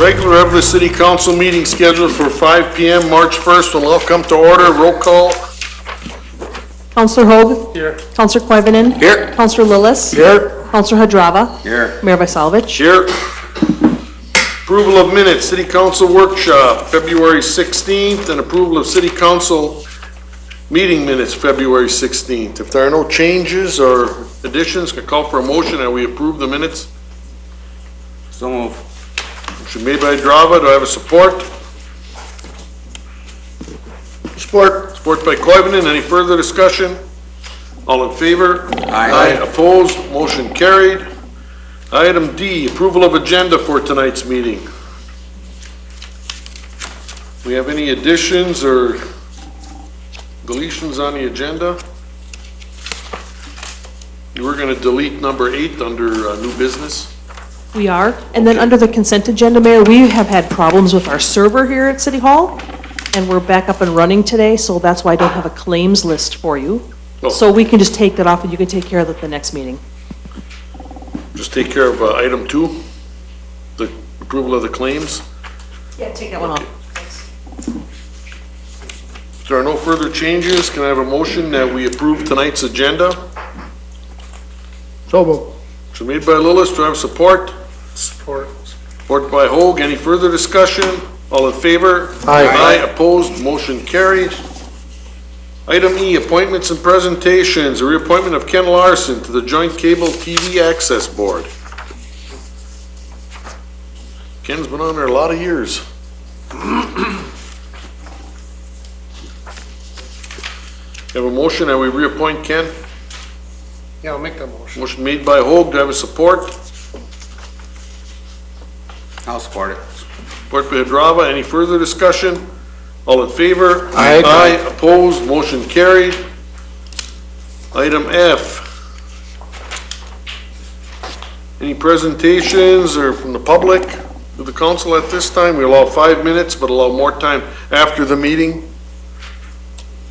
Regular Eveleth City Council meeting scheduled for 5 p.m. March 1st will now come to order. Roll call. Councillor Hogue. Here. Councillor Koivunen. Here. Councillor Lillis. Here. Councillor Hadrava. Here. Mayor Vysalvich. Here. Approval of minutes, City Council workshop, February 16th, and approval of City Council meeting minutes, February 16th. If there are no changes or additions, can call for a motion and we approve the minutes. So move. Motion made by Hadrava. Do I have a support? Support. Support by Koivunen. Any further discussion? All in favor? Aye. Opposed? Motion carried. Item D, approval of agenda for tonight's meeting. We have any additions or deletions on the agenda? We're going to delete number 8 under new business. We are. And then under the consent agenda, Mayor, we have had problems with our server here at City Hall, and we're back up and running today, so that's why I don't have a claims list for you. Oh. So we can just take that off and you can take care of it the next meeting. Just take care of item 2, the approval of the claims. Yeah, take that one off. If there are no further changes, can I have a motion that we approve tonight's agenda? So moved. Motion made by Lillis. Do I have support? Support. Support by Hogue. Any further discussion? All in favor? Aye. Opposed? Motion carried. Item E, appointments and presentations. A reappointment of Ken Larson to the Joint Cable TV Access Board. Ken's been on there a lot of years. Have a motion that we reappoint Ken? Yeah, I'll make that motion. Motion made by Hogue. Do I have a support? I'll support it. Support by Hadrava. Any further discussion? All in favor? Aye. Opposed? Motion carried. Item F. Any presentations or from the public to the council at this time? We allow 5 minutes, but allow more time after the meeting.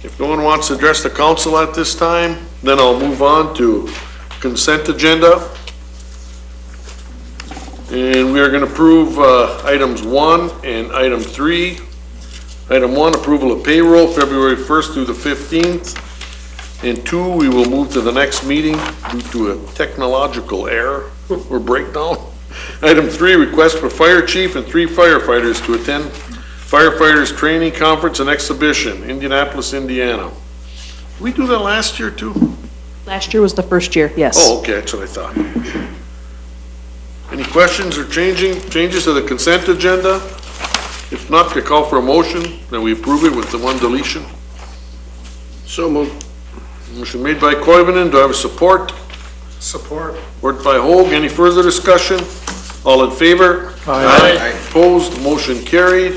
If no one wants to address the council at this time, then I'll move on to consent agenda. And we are going to approve items 1 and item 3. Item 1, approval of payroll, February 1st through the 15th. And 2, we will move to the next meeting due to a technological error or breakdown. Item 3, request for fire chief and 3 firefighters to attend firefighters training conference and exhibition, Indianapolis, Indiana. Did we do that last year too? Last year was the first year, yes. Oh, okay, that's what I thought. Any questions or changes to the consent agenda? If not, I call for a motion that we approve it with the one deletion. So moved. Motion made by Koivunen. Do I have a support? Support. Support by Hogue. Any further discussion? All in favor? Aye. Opposed? Motion carried.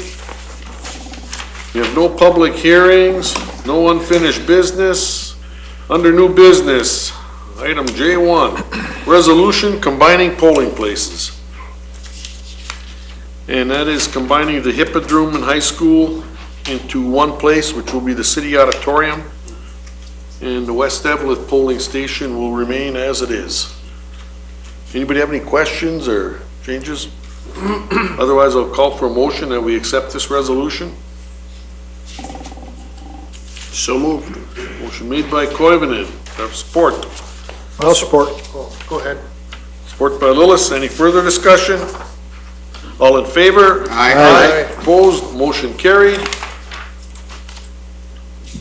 We have no public hearings, no unfinished business. Under new business, item J1, resolution combining polling places. And that is combining the Hippodrome and High School into one place, which will be the City Auditorium. And the West Eveleth polling station will remain as it is. Anybody have any questions or changes? Otherwise, I'll call for a motion that we accept this resolution. So moved. Motion made by Koivunen. Have support. I'll support. Oh, go ahead. Support by Lillis. Any further discussion? All in favor? Aye. Opposed? Motion carried.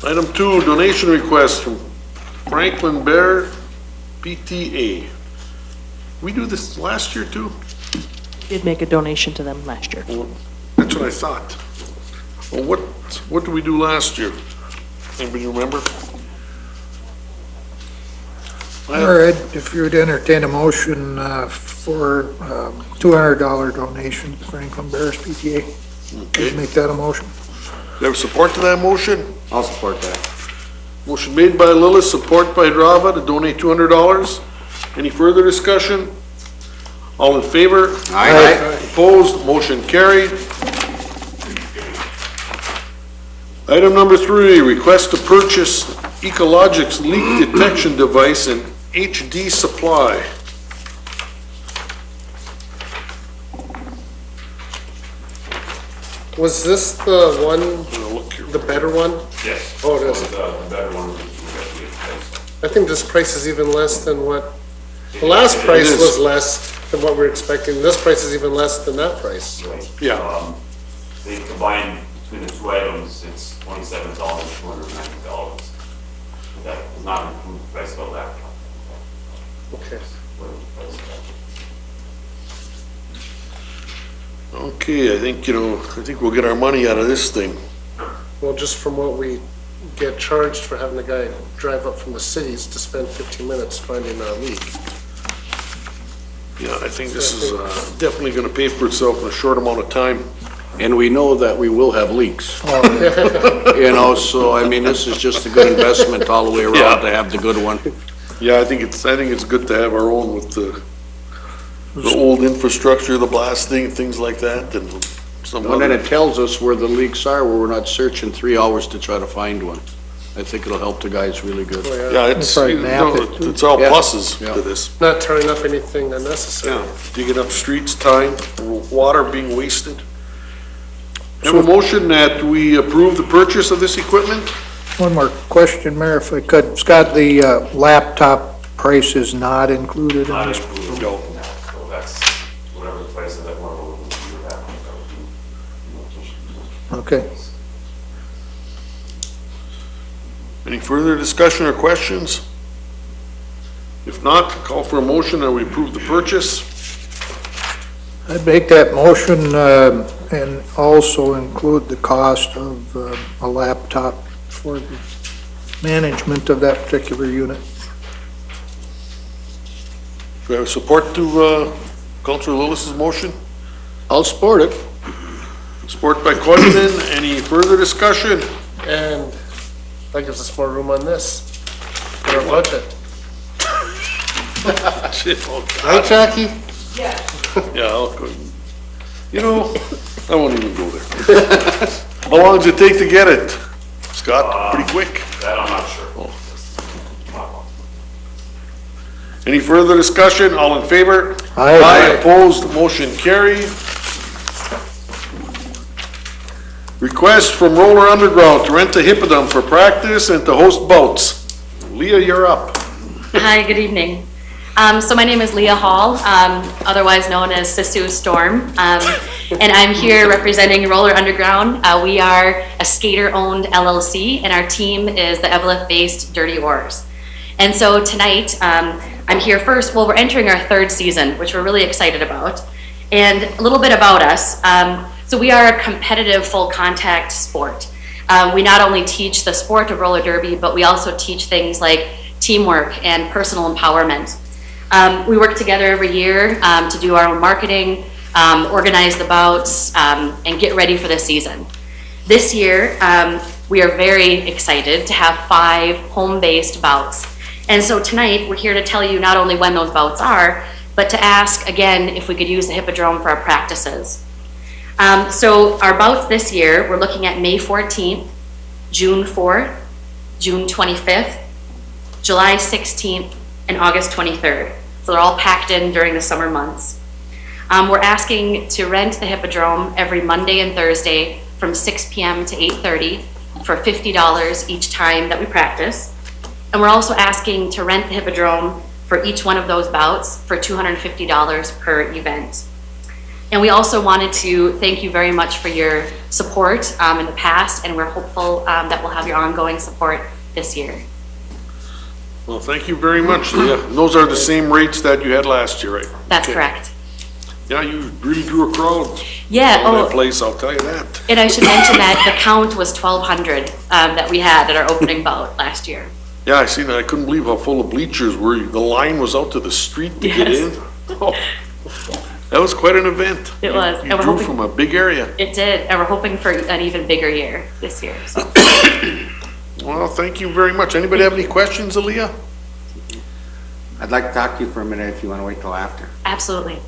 Item 2, donation request from Franklin Bear, PTA. We do this last year too? Did make a donation to them last year. Well, that's what I thought. Well, what did we do last year? Anybody remember? All right, if you would entertain a motion for $200 donation to Franklin Bears PTA. Okay. Make that a motion. Do you have support to that motion? I'll support that. Motion made by Lillis, support by Hadrava to donate $200. Any further discussion? All in favor? Aye. Opposed? Motion carried. Item number 3, request to purchase Ecologics leak detection device and HD supply. Was this the one, Look here. the better one? Yes. Oh, it is. So the better one, we got to get placed. I think this price is even less than what, the last price is. was less than what we were expecting. This price is even less than that price. Right. Yeah. They combined between the two items, it's $27,290. That does not include the price of a laptop. Okay. Okay, I think, I think we'll get our money out of this thing. Well, just from what we get charged for having the guy drive up from the cities to spend 15 minutes finding a leak. Yeah, I think this is definitely gonna pay for itself in a short amount of time. And we know that we will have leaks. So I mean, this is just a good investment all the way around to have the good one. Yeah, I think it's good to have our own with the old infrastructure, the blasting, things like that, and some And then other. it tells us where the leaks are, where we're not searching 3 hours to try to find one. I think it'll help the guys really good. Oh, yeah. Yeah, it's, Probably map it, too. it's all Yeah. pluses Yeah. to this. Not tearing up anything unnecessary. Yeah, digging up streets, time, water being wasted. Have a motion that we approve the purchase of this equipment? One more question, Mayor, if I could. Scott, the laptop price is not included in Not this? included No. in that, so that's whatever the price of that one will be, that would be. Okay. Any further discussion or questions? If not, call for a motion that we approve the purchase. I'd make that motion and also include the cost of a laptop for the management of that particular unit. Do I have support to Councilor Lillis's motion? I'll support it. Support by Coivinon. Any further discussion? And that gives us more room on this, for our budget. Right, Jackie? Yeah, I'll go. I won't even go there. How long does it take to get it? Scott, pretty quick. That I'm not sure. Any further discussion? All in favor? Aye. Opposed? Motion carried. Request from Roller Underground to rent a hippodrome for practice and to host bouts. Leah, you're up. Hi, good evening. So my name is Leah Hall, otherwise known as Sisu Storm, and I'm here representing Roller Underground. We are a skater-owned LLC, and our team is the Eveleth-based Dirty Oars. And so tonight, I'm here first. Well, we're entering our third season, which we're really excited about. And a little bit about us. So we are a competitive full-contact sport. We not only teach the sport of roller derby, but we also teach things like teamwork and personal empowerment. We work together every year to do our own marketing, organize the bouts, and get ready for the season. This year, we are very excited to have 5 home-based bouts. And so tonight, we're here to tell you not only when those bouts are, but to ask, again, if we could use the Hippodrome for our practices. So our bouts this year, we're looking at May 14th, June 4th, June 25th, July 16th, and August 23rd. So they're all packed in during the summer months. We're asking to rent the Hippodrome every Monday and Thursday from 6 p.m. to 8:30 for $50 each time that we practice. And we're also asking to rent the Hippodrome for each one of those bouts for $250 per event. And we also wanted to thank you very much for your support in the past, and we're hopeful that we'll have your ongoing support this year. Well, thank you very much, Leah. And those are the same rates that you had last year, right? That's Okay. correct. Yeah, you really drew a crowd. Yeah, in that oh, place, I'll tell you that. and I should mention that the count was 1,200 that we had at our opening bout last year. Yeah, I seen that. I couldn't believe how full the bleachers were. The line was out to the street to get in. Yes. Oh, that was quite an event. It was, You and we're drew hoping- from a big area. It did, and we're hoping for an even bigger year this year. So. Well, thank you very much. Anybody have any questions, Aaliyah? I'd like to talk to you for a minute if you want to wait till after. Absolutely.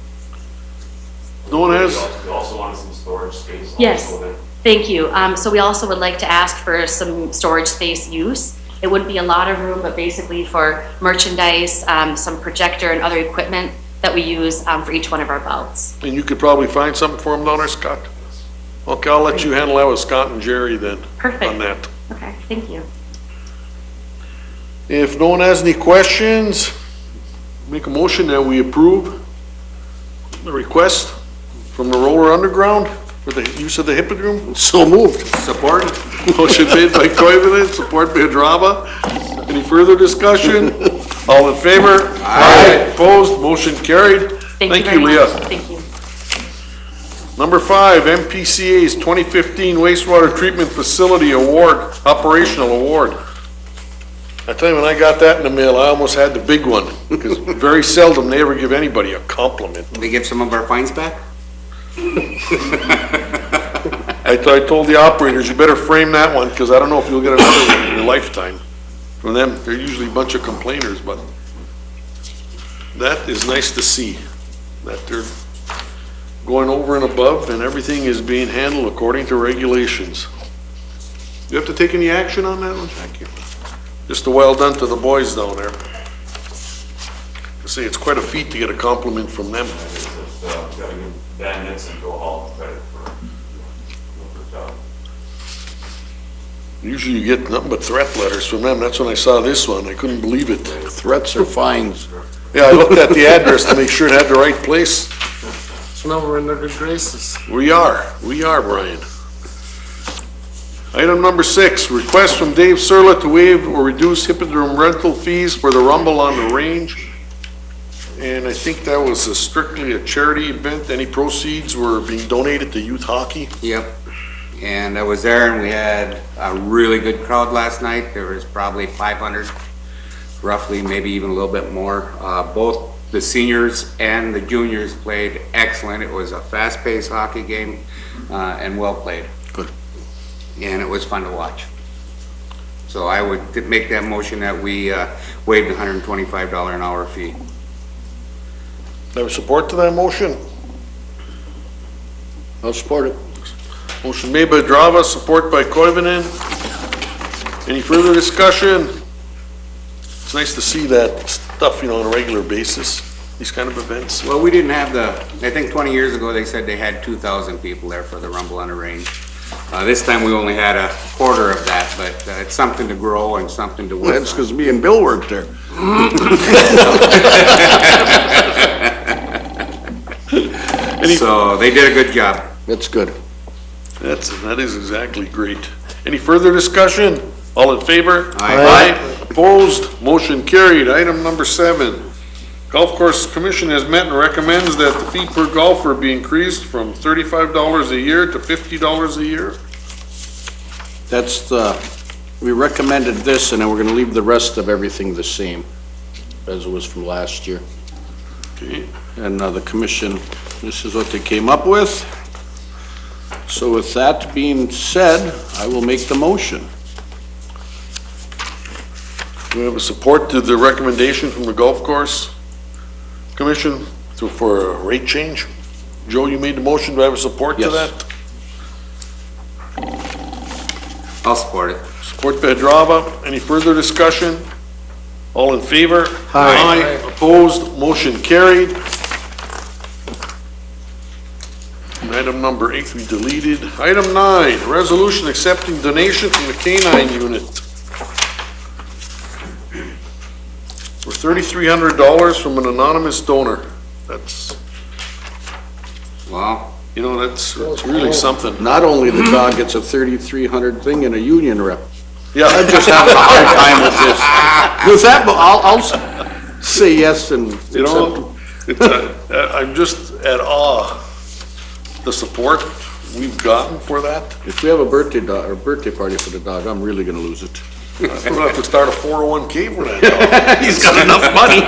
No one has? We also wanted some storage space. Yes. also there. Thank you. So we also would like to ask for some storage space use. It wouldn't be a lot of room, but basically for merchandise, some projector and other equipment that we use for each one of our bouts. And you could probably find something for them down there, Scott? Okay, I'll let you handle that with Scott and Jerry then. Perfect. On that. Okay, thank you. If no one has any questions, make a motion that we approve the request from the Roller Underground for the use of the Hippodrome. So moved. Support? Motion made by Koivunen, support by Hadrava. Any further discussion? All in favor? Aye. Opposed? Motion carried. Thank you very Leah. much. Thank you. Number 5, MPCA's 2015 Wastewater Treatment Facility Award, Operational Award. I tell you, when I got that in the mail, I almost had the big one, because very seldom they ever give anybody a compliment. They give some of our fines back? I told the operators, you better frame that one, because I don't know if you'll get another one in your lifetime. From them, they're usually a bunch of complainers, but that is nice to see, that they're going over and above, and everything is being handled according to regulations. You have to take any action on that one, Jackie? Just a well done to the boys down there. I say it's quite a feat to get a compliment from them. Gotta give Dan Nixon go Hall credit for the job. Usually you get nothing but threat letters from them. That's when I saw this one. I couldn't believe it. Threats or fines? Yeah, I looked at the address to make sure it had the right place. So now we're in their good graces. We are, Brian. Item number 6, request from Dave Serla to waive or reduce Hippodrome rental fees for the Rumble on the Range. And I think that was strictly a charity event. Any proceeds were being donated to youth hockey. Yep. And I was there and we had a really good crowd last night. There was probably 500, roughly, maybe even a little bit more. Both the seniors and the juniors played excellent. It was a fast-paced hockey game and well played. Good. And it was fun to watch. So I would make that motion that we waive the $125 an hour fee. Do I have support to that motion? I'll support it. Motion made by Drava, support by Koivunen. Any further discussion? It's nice to see that stuff, on a regular basis, these kind of events. Well, we didn't have I think 20 years ago they said they had 2,000 people there for the Rumble on the Range. This time we only had a quarter of that, but it's something to grow and something to work That's on. because me and Bill worked there. So they did a good job. That's good. That is exactly great. Any further discussion? All in favor? Aye. Opposed? Motion carried. Item number 7. Golf Course Commission has met and recommends that the fee per golfer be increased from $35 a year to $50 a year. That's we recommended this, and then we're gonna leave the rest of everything the same as it was from last year. Okay. And the commission, this is what they came up with. So with that being said, I will make the motion. Do we have a support to the recommendation from the Golf Course Commission for a rate change? Joe, you made the motion. Do I have a support to Yes. that? I'll support it. Support by Hadrava. Any further discussion? All in favor? Aye. Opposed? Motion carried. And item number 8 we deleted. Item 9, resolution accepting donation from the K-9 unit for $3,300 from an anonymous donor. That's, Well, that's really something. Not only the dog gets a 3,300 thing and a union rep. Yeah, I'm just having a hard time with this. With that, but I'll say yes and I'm just at awe, the support we've gotten for that. if we have a birthday party for the dog, I'm really gonna lose it. I'm gonna have to start a 401k for that dog. He's got enough money.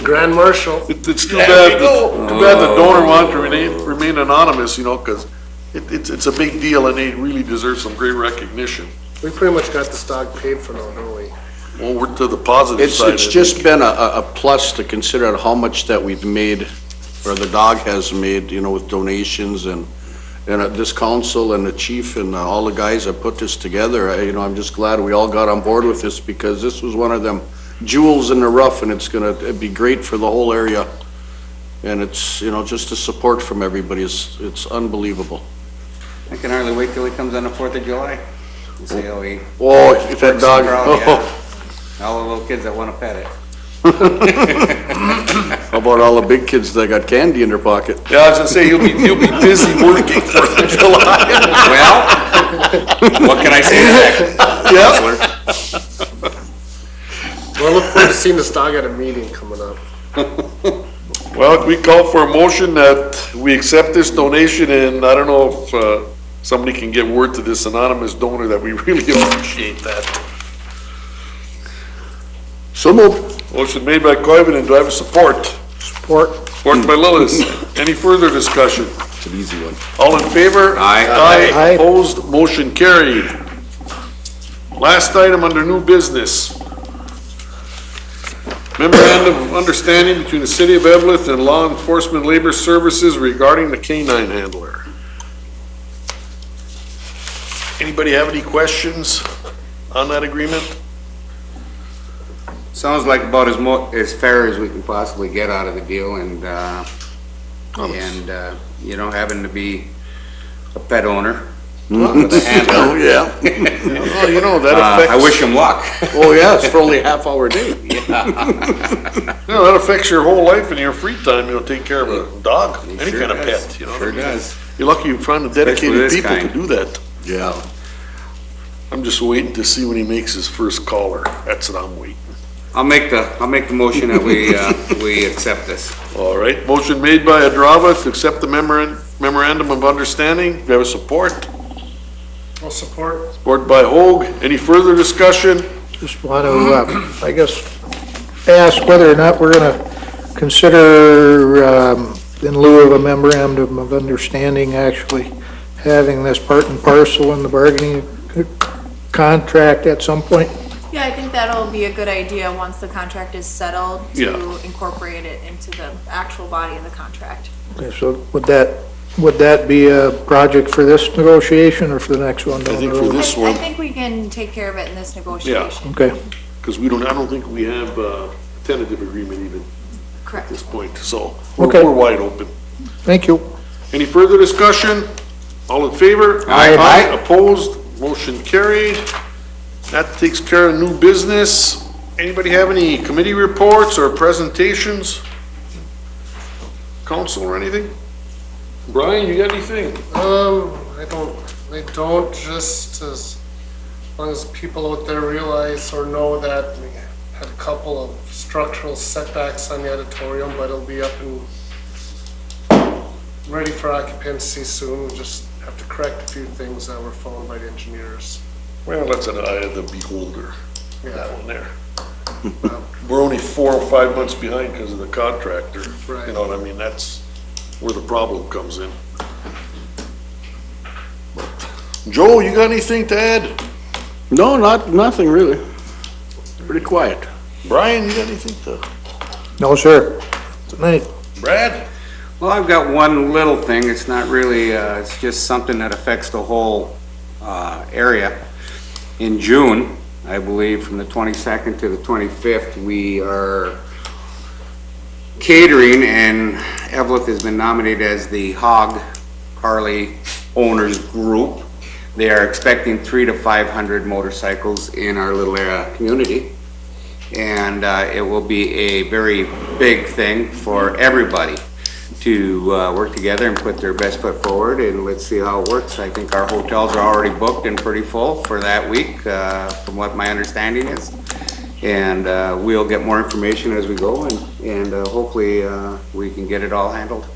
Grand Marshal. It's too bad, the donor wanted to remain anonymous, because it's a big deal and they really deserve some great recognition. We pretty much got this dog paid for now, don't we? Well, we're to the positive side. It's just been a plus to consider how much that we've made, or the dog has made, with donations and this council and the chief and all the guys that put this together. I'm just glad we all got on board with this, because this was one of them jewels in the rough, and it'd be great for the whole area. And it's, you know, just the support from everybody is, it's unbelievable. I can hardly wait till he comes on the 4th of July. And see how he. Oh, if that dog, Yeah. All the little kids that want to pet it. how about all the big kids that got candy in their pocket? Yeah, I was gonna say, he'll be busy working 4th of July. Well, what can I say to that? Well, I look forward to seeing this dog at a meeting coming up. Well, we call for a motion that we accept this donation, and I don't know if somebody can get word to this anonymous donor that we really appreciate that. So moved. Motion made by Coivinon, and do I have a support? Support. Support by Lillis. Any further discussion? It's an easy one. All in favor? Aye. Aye. Opposed, motion carried. Last item under new business. Memorandum of understanding between the City of Eveleth and Law Enforcement Labor Services regarding the canine handler. Anybody have any questions on that agreement? Sounds like about as fair as we can possibly get out of the deal, and you know, having to be a pet owner with a handler. Oh, yeah. Well, you know, that affects. I wish him luck. Oh, yeah, it's for only a half-hour day. Yeah, that affects your whole life and your free time, you know, take care of a dog, any sure kind of does. pet, you know what I Sure mean? does. You're lucky you find Especially dedicated this people to kind. do that. Yeah. I'm just waiting to see when he makes his first caller. That's what I'm waiting. I'll make the motion that we accept this. All right, motion made by Adrava to accept the memorandum of understanding. Do you have a support? Well, support. Support by Hoag. Any further discussion? Just want to, I guess, ask whether or not we're going to consider, in lieu of a memorandum of understanding, actually having this part and parcel in the bargaining contract at some point. Yeah, I think that'll be a good idea once the contract is settled Yeah. to incorporate it into the actual body of the contract. Okay, so would that be a project for this negotiation or for the next one down the think for road? this I one, think we can take care of it in this negotiation. Okay, because I don't think we have a tentative agreement even at Correct. this point, so Okay. we're wide open. thank you. Any further discussion? All in favor? Aye. Opposed? Motion carried. That takes care of new business. Anybody have any committee reports or presentations? Council or anything? Brian, you got anything? I don't, just as long as people out there realize or know that we had a couple of structural setbacks on the auditorium, but it'll be up and ready for occupancy soon. We just have to correct a few things that were found by the engineers. Well, that's an eye of the beholder, that Yeah, one there. We're only 4 or 5 months behind because of the contractor. Right. You know what I mean? That's where the problem comes in. Joe, you got anything to add? No, nothing really. Pretty quiet. Brian, you got anything to? No, sir. Tonight. Brad? Well, I've got one little thing. It's not really, it's just something that affects the whole area. In June, I believe, from the 22nd to the 25th, we are catering, and Eveleth has been nominated as the Hog Harley Owners Group. They are expecting 300 to 500 motorcycles in our little community. And it will be a very big thing for everybody to work together and put their best foot forward, and let's see how it works. I think our hotels are already booked and pretty full for that week, from what my understanding is. And we'll get more information as we go, and hopefully we can get it all handled.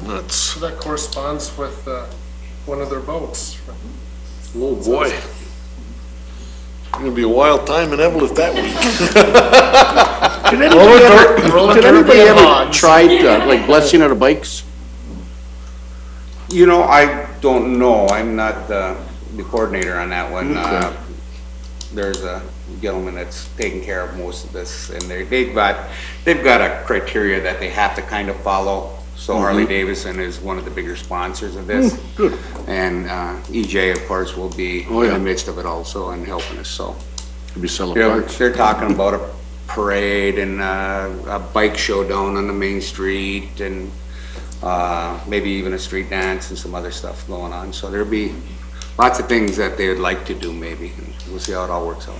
That's, so that corresponds with one of their boats. oh boy. It's gonna be a wild time in Eveleth that week. Did anybody ever Hogs. tried, like, blessing of the bikes? You know, I don't know. I'm not the coordinator on that one. Okay. There's a gentleman that's taking care of most of this, and they've got a criteria that they have to kind of follow. So Harley Davidson is one of the bigger sponsors of this. Good. And EJ, of course, will be Oh, in yeah. the midst of it also and helping us, so. Could be selling They're parts. talking about parade and a bike show down on the main street and maybe even a street dance and some other stuff going on. So there'll be lots of things that they would like to do maybe, and we'll see how it all works out.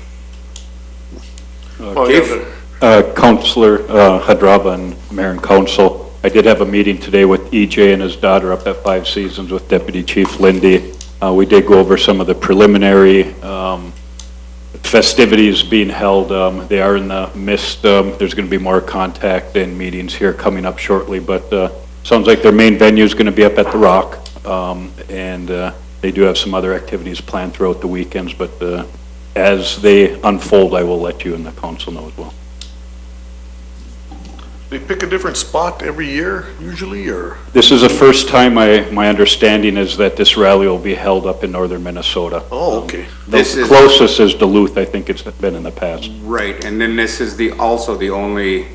Councilor Hadrava and Mayor and Council, I did have a meeting today with EJ and his daughter up at Five Seasons with Deputy Chief Lindy. We did go over some of the preliminary festivities being held. They are in the midst. There's going to be more contact and meetings here coming up shortly, but sounds like their main venue is going to be up at the Rock, and they do have some other activities planned throughout the weekends, but as they unfold, I will let you and the council know as well. They pick a different spot every year, usually, or? This is the first time, my understanding is that this rally will be held up in northern Minnesota. Oh, okay. The closest is Duluth, I think it's been in the past. Right, and then this is also the only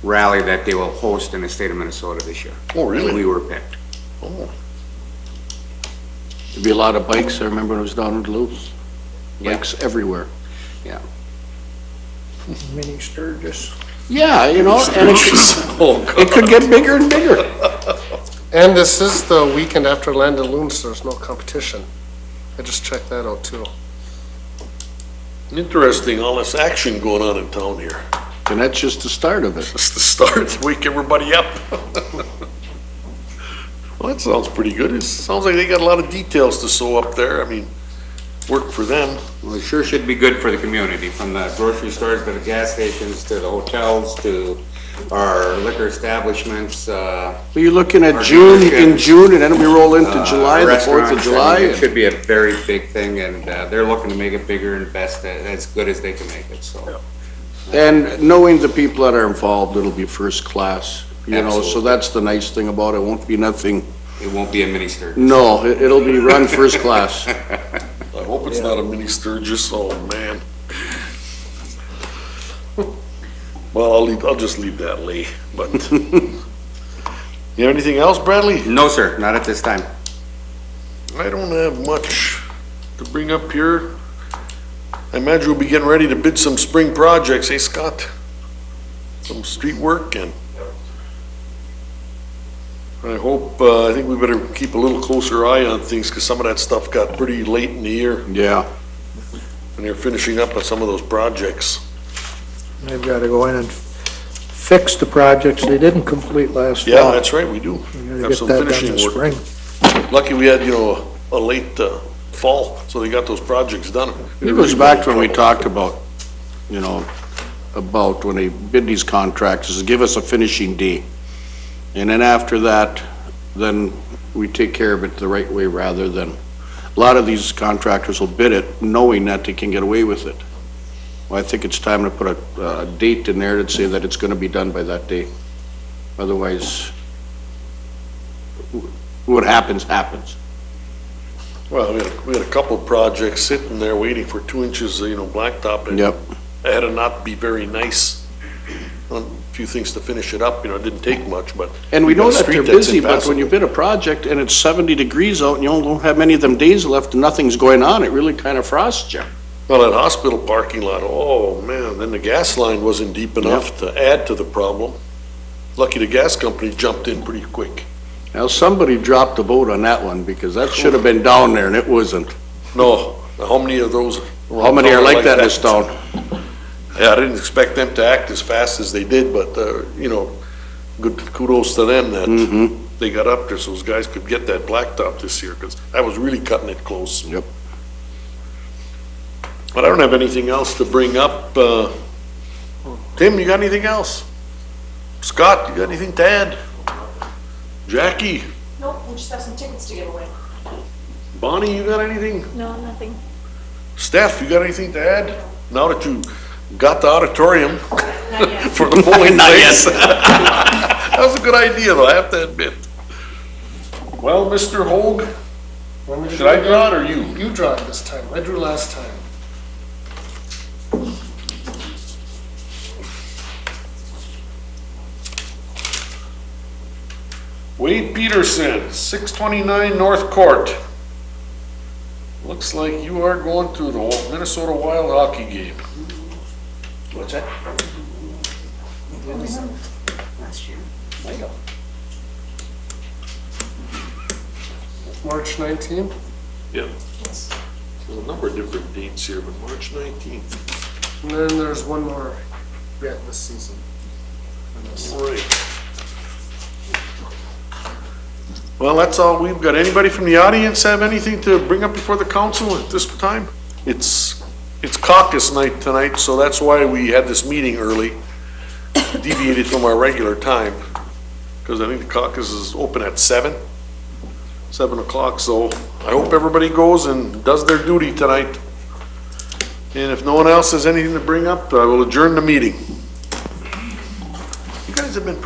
rally that they will host in the state of Minnesota this year. Oh, really? We were picked. Oh. There'd be a lot of bikes. I remember when I was down in Duluth. Yeah. Bikes everywhere. Mini Sturgis. Yeah, you know, and it could get bigger and bigger. And this is the weekend after Land of Loon, so there's no competition. I just checked that out too. Interesting, all this action going on in town here. And that's just the start of it. Just to start to wake everybody up. Well, that sounds pretty good. It sounds like they got a lot of details to sew up there. I mean, work for them. Well, it sure should be good for the community, from the grocery stores to the gas stations to the hotels to our liquor establishments. Well, you're looking at June, in June, and then we roll into July, the 4th of July. It should be a very big thing, and they're looking to make it bigger and best, as good as they can make it, so. And knowing the people that are involved, it'll be first class, you know, so Absolutely. that's the nice thing about it. It won't be nothing. It won't be a mini Sturgis. No, it'll be run first class. I hope it's not a mini Sturgis, oh man. Well, I'll just leave that lay, but. You have anything else, Bradley? No, sir, not at this time. I don't have much to bring up here. I imagine we'll be getting ready to bid some spring projects, eh, Scott? Some street work, and I hope, I think we better keep a little closer eye on things, because some of that stuff got pretty late in the year, Yeah. and they're finishing up on some of those projects. They've got to go in and fix the projects they didn't complete last fall. Yeah, that's right, we do. We gotta Have get some that done finishing this work. spring. Lucky we had, a late fall, so they got those projects done. It goes back to when we talked about, about when they bid these contracts, is to give us a finishing date. And then after that, then we take care of it the right way, rather than, a lot of these contractors will bid it knowing that they can get away with it. Well, I think it's time to put a date in there that say that it's gonna be done by that date. Otherwise, what happens, happens. Well, we had a couple of projects sitting there waiting for 2 inches, blacktop. And Yep. it had to not be very nice. A few things to finish it up, it didn't take much, but. And we know got a that street they're that's busy, but when you impassable. bid a project and it's 70 degrees out and you don't have many of them days left and nothing's going on, it really kind of frosts you. Well, that hospital parking lot, oh man, then the gas line wasn't deep enough to add to the problem. Lucky the gas company jumped in pretty quick. Now, somebody dropped the boat on that one, because that should have been down there and it wasn't. No, how many of those? How many are like that in this town? Yeah, I didn't expect them to act as fast as they did, but, good kudos to them that they got up there so those guys could get that blacktop this year, because I was really cutting it close. Yep. But I don't have anything else to bring up. Tim, you got anything else? Scott, you got anything to add? Jackie, Nope, we just have some tickets to give away. Bonnie, you got anything? No, nothing. Steph, you got anything to add? Now that you got the auditorium Not yet. for the polling Not yet. place. That was a good idea, though, I have to admit. Well, Mr. Hoag, Want me to should I do it draw it again? or you? You draw it this time. I drew last time. Wade Peterson, 629 North Court. Looks like you are going to the Minnesota Wild hockey game. What's that? March 19th? Yeah. There's a number of different dates here, but March 19th. And then there's one more yet this season. Right. Well, that's all we've got. Anybody from the audience have anything to bring up before the council at this time? It's caucus night tonight, so that's why we had this meeting early, deviated from our regular time, because I think the caucus is open at 7 o'clock, so I hope everybody goes and does their duty tonight. And if no one else has anything to bring up, I will adjourn the meeting. You guys have been